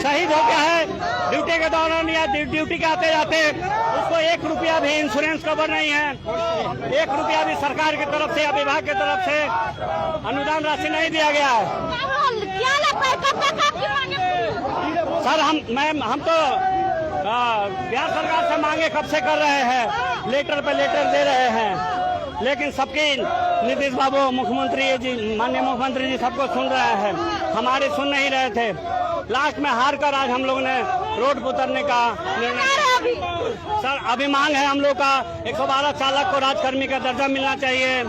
शहीद हो गया है ड्यूटी के दौरान या ड्यूटी के आते जाते, उसको 1 रुपया भी इंश्योरेंस कवर नहीं है, 1 रुपया भी सरकार की तरफ से या विभाग की तरफ से अनुदान राशि नहीं दिया गया है। सर हम तो बिहार सरकार से मांगे कब से कर रहे हैं, लेटर पे लेटर दे रहे हैं, लेकिन सबकी नीतीश बाबू मुख्यमंत्री जी, माननीय मुख्यमंत्री जी सबको सुन रहे हैं, हमारे सुन नहीं रहे थे। लास्ट में हार कर आज हम लोग ने रोड पर उतरने का निर्णय। सर अभी मांग है हम लोग का 112 चालक को राजकर्मी का दर्जा मिलना चाहिए,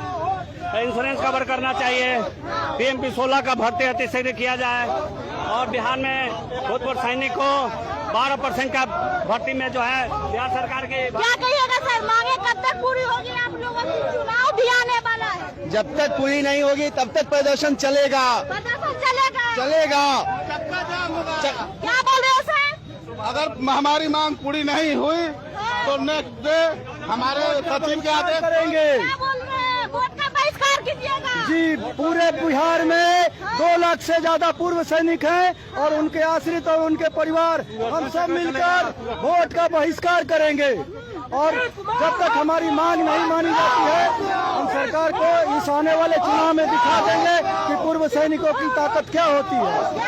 इंश्योरेंस कवर करना चाहिए, PMP 16 का भर्ती अतिशीघ्र किया जाए और बिहार में भूतपूर्व सैनिक को 12% का भर्ती में जो है बिहार सरकार के। क्या कहिएगा सर, मांगे कब तक पूरी होगी? आप लोगों की चुनाव भी आने वाला है, जब तक पूरी नहीं होगी तब तक प्रदर्शन चलेगा। चलेगा। क्या बोल रहे हो सर? अगर हमारी मांग पूरी नहीं हुई तो नेक्स्ट डे हमारे सचिव के आदेश करेंगे। क्या बोल रहे हैं? वोट का बहिष्कार कीजिएगा। जी, पूरे बिहार में 2 लाख से ज्यादा पूर्व सैनिक हैं और उनके आश्रित और उनके परिवार, हम सब मिलकर वोट का बहिष्कार करेंगे और जब तक हमारी मांग नहीं मानी जाती है हम सरकार को इस आने वाले चुनाव में दिखा देंगे कि पूर्व सैनिकों की ताकत क्या होती है।